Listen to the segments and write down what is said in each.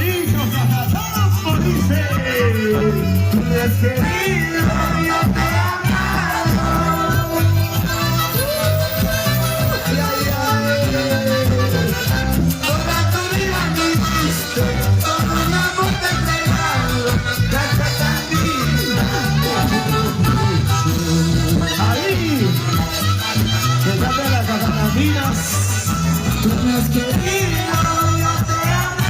amarillos, Cajatamo, dice. Tú me has querido, yo te he amado. Ay, ay, ay. Toda tu vida me diste, todo mi amor te he entregado. Canta tan linda, ahí, que canta las cajanaminas. Tú me has querido, yo te he amado.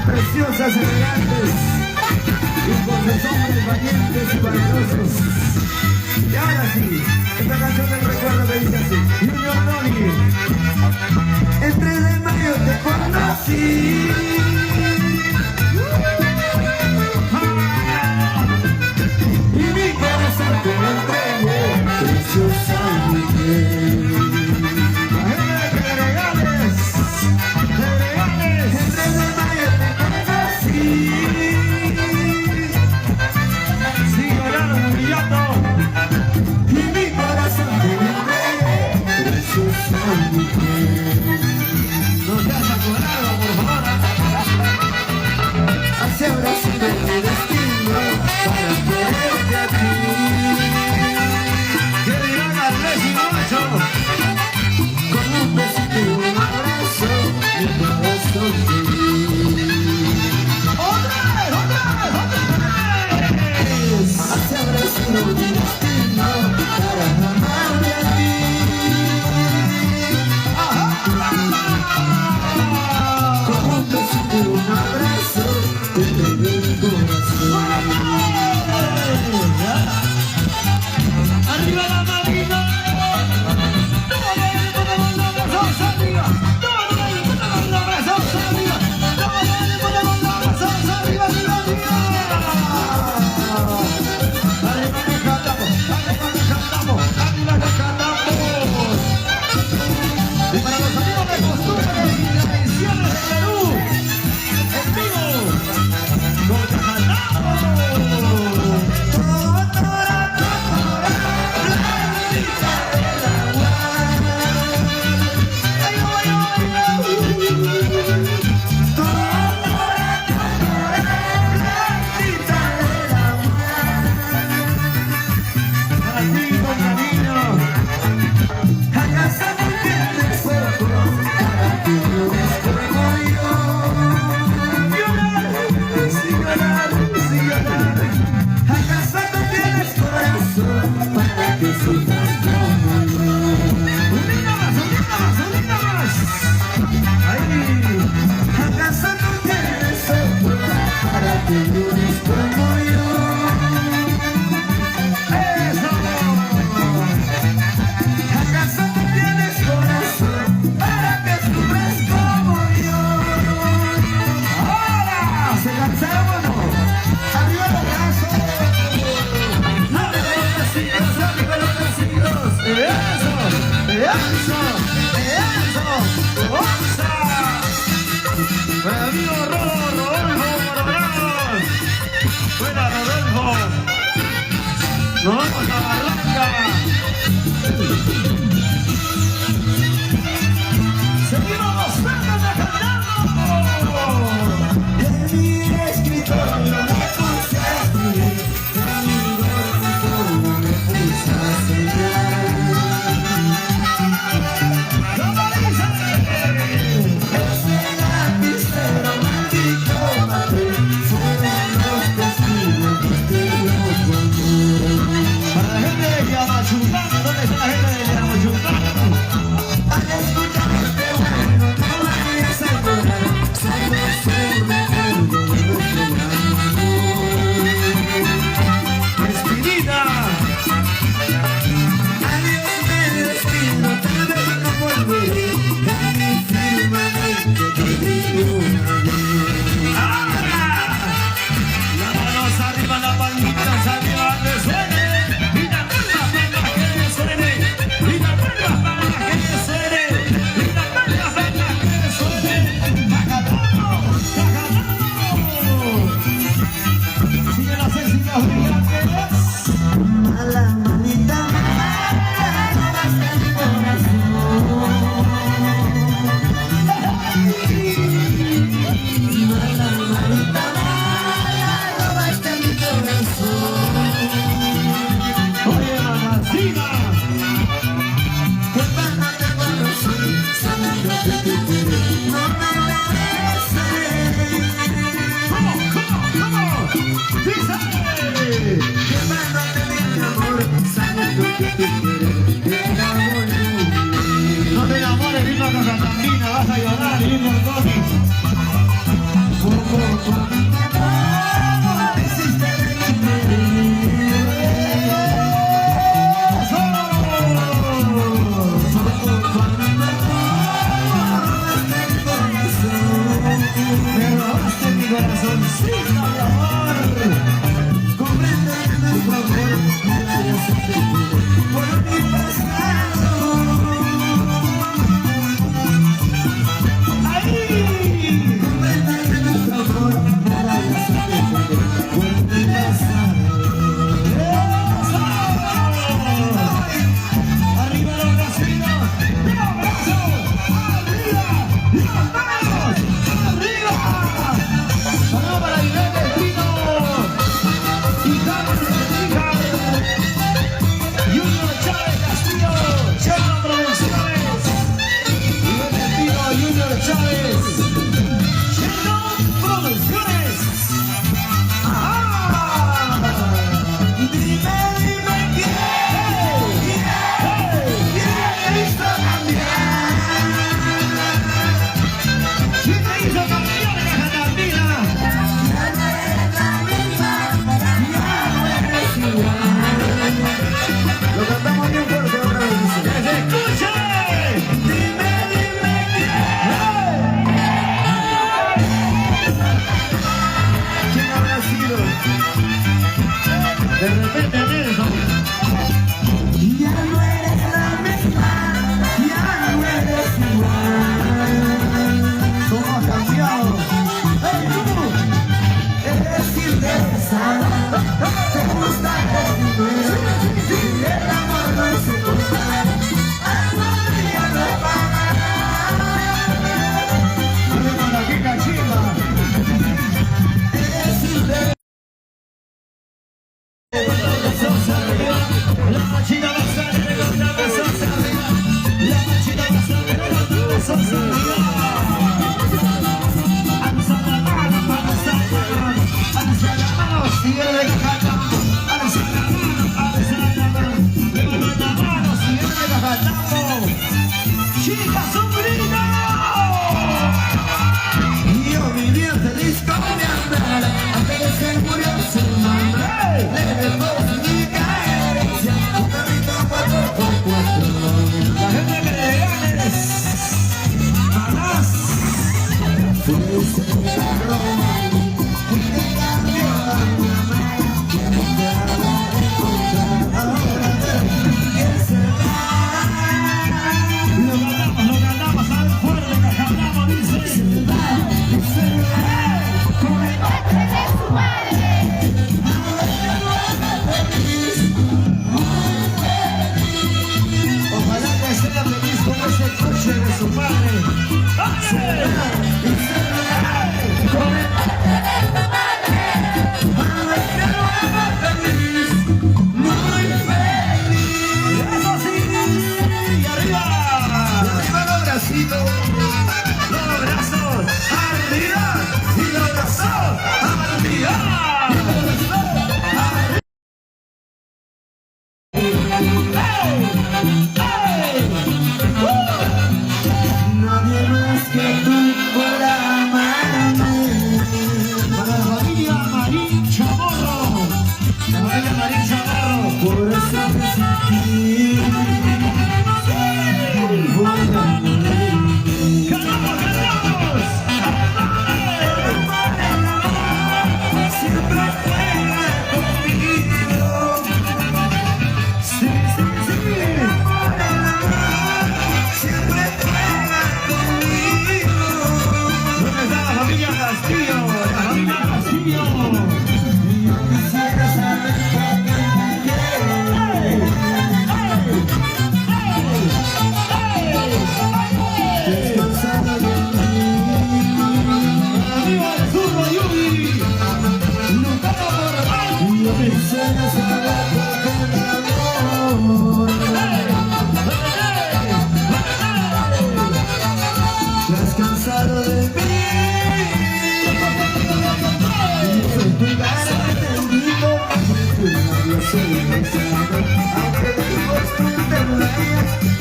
Preciosas, elegantes y con sus hombres valientes y valerosos. Y ahora sí, esta canción del recuerdo que dice así: Junior Noli, el 3 de mayo te conocí. Y mi corazón te entregué, preciosa mujer. No te has acordado, por favor. Así habrá sido mi destino para quererte a ti. Que dirán al vecino macho, con un besito y un abrazo, mi corazón feliz. ¡Otra vez, otra vez, otra vez! Así habrá sido mi destino para amarte a ti. ¡Arriba la marina! ¿Acaso tú tienes corazón para que que tú quieres no me mereces. Come on, come on, come on. Dice. Quemándote de mi amor, sabiendo que tú quieres que enamorarme. No te enamores, ritmo con la tambina, vas a llorar, ritmo el Tony. Como cuando me hiciste de mi querer. Como cuando me robaste el corazón. Me robaste mi corazón, sí, mi amor. Comprende que nuestro amor me vayas a sentir por mi pasado. Ahí. Comprende que nuestro amor me vayas a sentir por mi pasado. Arriba los bracitos, los brazos, arriba, las manos, arriba. Saludos para Iván del Pino y Carlos Junior Chávez Castillo, Chano Producciones. Iván del Pino, Junior Chávez, Chano Producciones. ¡Ah! Dime, dime quién hizo cambiar. ¿Quién te hizo campeón de la Catalina? Ya no eres la misma, ya no eres igual. Lo cantamos bien fuerte ahora, dice. ¡Que se escuche! Dime, dime quién habrá sido. De repente Nelson. Ya no eres la misma, ya no eres igual. ¿Cómo has cambiado? ¡Hey, tú! Eres interesada, te gusta el dinero. El amor no es igual, amor ya no pagará. Dale con la queca chica. Eres interesada. La machita va a salir con la besosa arriba. La machita va a salir con la besosa arriba. Alza la mano, alza la mano. Alza la mano, sigue de cajata. Alza la mano, alza la mano. Levanta la mano, sigue de cajata. Chicas, un grito. Yo vivía feliz con mi andar, hasta que se murió su mamá. Le dejó mi carencia, un perrito 4x4. La gente que le ganes.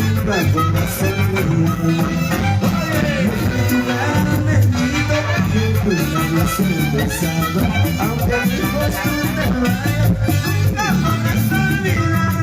una corazón de llama. Tu gran enemigo siempre me hablas empezado, aunque lejos tú te vayas, nunca podrás olvidarme.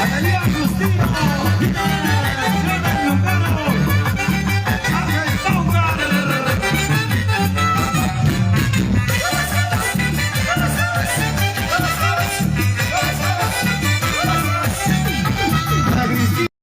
Analia Agustino.